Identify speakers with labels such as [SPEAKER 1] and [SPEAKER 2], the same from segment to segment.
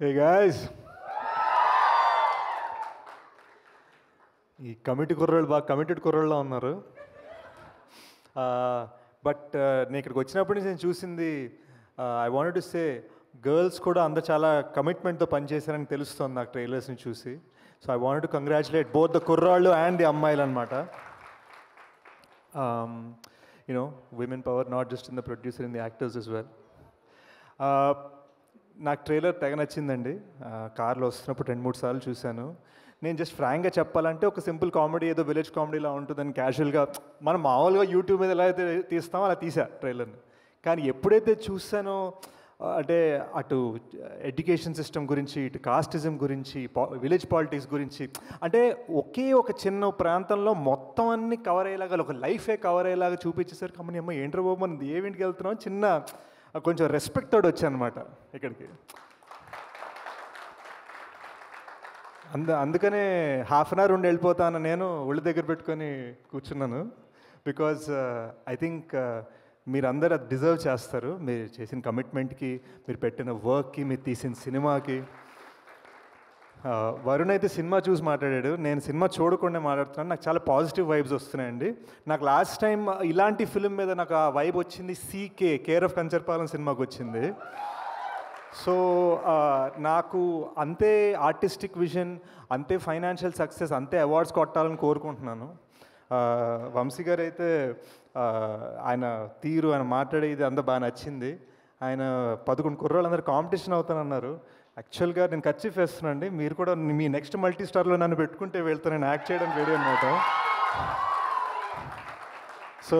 [SPEAKER 1] Hey guys, ఈ committee కుర్రోళ్ళు బాగా కమిటెడ్ కుర్రోళ్ళ ఉన్నారు. బట్ నేను ఇక్కడికి వచ్చినప్పటి నుంచి నేను చూసింది, I wanted to say girls కూడా అందరు చాలా కమిట్మెంట్తో పనిచేశారని తెలుస్తుంది నాకు ట్రైలర్స్ని చూసి. So I wanted to congratulate both the కుర్రాళ్ళు అండ్ ది అమ్మాయిలు అనమాట. You know women power not just in the producer, in the actors as well. నాకు ట్రైలర్ తెగ నచ్చిందండి. కార్లో వస్తున్నప్పుడు 2-3 సార్లు చూశాను. నేను జస్ట్ ఫ్రాంక్గా చెప్పాలంటే ఒక సింపుల్ కామెడీ, ఏదో విలేజ్ కామెడీలా ఉంటుందని క్యాజువల్గా మనం మామూలుగా యూట్యూబ్ మీద ఎలా అయితే తీస్తామో అలా తీసా ట్రైలర్ని. కానీ ఎప్పుడైతే చూసానో అంటే అటు ఎడ్యుకేషన్ సిస్టమ్ గురించి, ఇటు కాస్టిజం గురించి, విలేజ్ పాలిటిక్స్ గురించి, అంటే ఒకే ఒక చిన్న ప్రాంతంలో మొత్తం అన్ని కవర్ అయ్యేలాగా, ఒక లైఫే కవర్ అయ్యేలాగా చూపించేసరికి అమ్మని అమ్మ ఏంట్రా బాబు మనం ఏమింటికి వెళ్తున్నాం, చిన్న కొంచెం రెస్పెక్ట్ తోడు వచ్చానమాట ఇక్కడికి. అందుకనే హాఫ్ అన్ అవర్ ఉండి వెళ్ళిపోతాను నేను ఒళ్ళు దగ్గర పెట్టుకొని కూర్చున్నాను. బికాజ్ ఐ థింక్ మీరందరూ అది డిజర్వ్ చేస్తారు. మీరు చేసిన కమిట్మెంట్కి, మీరు పెట్టిన వర్క్కి, మీరు తీసిన సినిమాకి. వరుణ్ అయితే సినిమా చూసి మాట్లాడాడు, నేను సినిమా చూడకుండా మాట్లాడుతున్నాను. నాకు చాలా పాజిటివ్ వైబ్స్ వస్తున్నాయండి. నాకు లాస్ట్ టైం ఇలాంటి ఫిల్మ్ మీద నాకు ఆ వైబ్ వచ్చింది సీకే, కేర్ ఆఫ్ కంచర్పాలెం సినిమాకి వచ్చింది. సో నాకు అంతే ఆర్టిస్టిక్ విజన్, అంతే ఫైనాన్షియల్ సక్సెస్, అంతే అవార్డ్స్ కొట్టాలని కోరుకుంటున్నాను. వంశీ గారు అయితే ఆయన తీరు, ఆయన మాట్లాడేది అంతా బాగా నచ్చింది. ఆయన 11 కుర్రోళ్ళందరూ కాంపిటీషన్ అవుతానన్నారు. యాక్చువల్గా నేను కర్చీఫ్ వేస్తున్నానండి, మీరు కూడా మీ నెక్స్ట్ మల్టీ స్టార్లో నన్ను పెట్టుకుంటే వెళ్తాను, నేను యాక్ట్ చేయడానికి రెడీ అనమాట. సో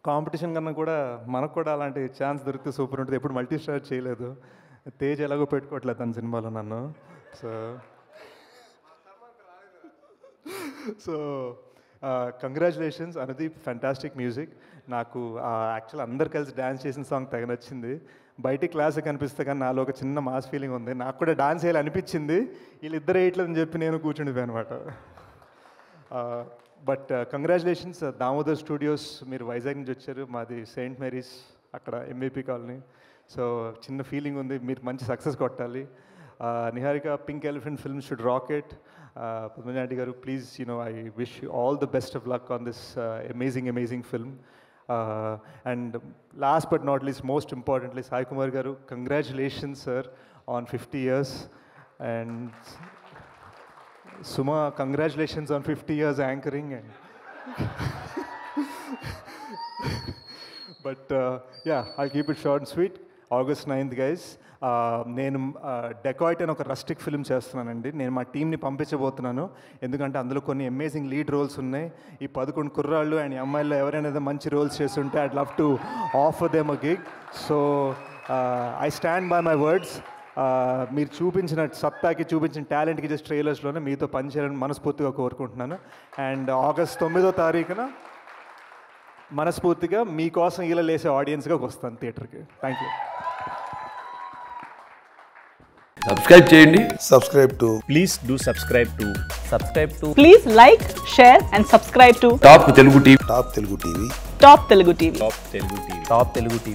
[SPEAKER 1] కాంపిటీషన్ కన్నా కూడా మనకు కూడా అలాంటి ఛాన్స్ దొరికితే సూపర్ ఉంటుంది. ఎప్పుడు మల్టీ స్టార్ చేయలేదు, తేజ్ ఎలాగో పెట్టుకోవట్లేదు తన సినిమాలో నన్ను. So congratulations Anudeep, fantastic music. నాకు యాక్చువల్ అందరు కలిసి డ్యాన్స్ చేసిన సాంగ్ తెగ నచ్చింది. బయటికి క్లాస్కి కనిపిస్తే కానీ నాలో ఒక చిన్న మాస్ ఫీలింగ్ ఉంది. నాకు కూడా డాన్స్ చేయాలి అనిపించింది, వీళ్ళిద్దరు వేయట్లేదని చెప్పి నేను కూర్చుండిపోయాను అనమాట. బట్ కంగ్రాచులేషన్స్ దామోదర్ స్టూడియోస్, మీరు వైజాగ్ నుంచి వచ్చారు, మాది సెయింట్ మేరీస్ అక్కడ ఎంబీపీ కాలనీ. సో చిన్న ఫీలింగ్ ఉంది, మీరు మంచి సక్సెస్ కొట్టాలి. Niharika, pink elephant film should rocket. పద్మజాంటి garu, please I wish you all the best of luck on this amazing film. And last but not least, most importantly, Sai Kumar garu, congratulations sir on 50 years. And Suma, congratulations on 50 years anchoring. And but yeah, I'll keep it short and sweet. August 9th guys, నేను dacoit అని ఒక rustic film చేస్తున్నానండి. నేను మా టీంని పంపించబోతున్నాను, ఎందుకంటే అందులో కొన్ని అమేజింగ్ లీడ్ రోల్స్ ఉన్నాయి. ఈ 11 కుర్రాళ్ళు అండ్ అమ్మాయిల్లో ఎవరైనా మంచి రోల్స్ చేస్తుంటే I'd love to offer them a gig. So I stand by my words. మీరు చూపించిన సత్తాకి, చూపించిన టాలెంట్కి జస్ట్ ట్రైలర్స్లోనే మీతో పనిచేయాలని మనస్ఫూర్తిగా కోరుకుంటున్నాను. అండ్ ఆగస్ట్ 9వ తారీఖున మనస్ఫూర్తిగా మీకోసం ఇలా లేసే ఆడియన్స్గా వస్తాను థియేటర్కి. Thank you.
[SPEAKER 2] సబ్స్క్రైబ్ చేయండి.
[SPEAKER 3] Please do subscribe to.
[SPEAKER 4] Please like, share and subscribe to
[SPEAKER 2] top Telugu TV.
[SPEAKER 4] Top Telugu TV.
[SPEAKER 3] Top Telugu TV.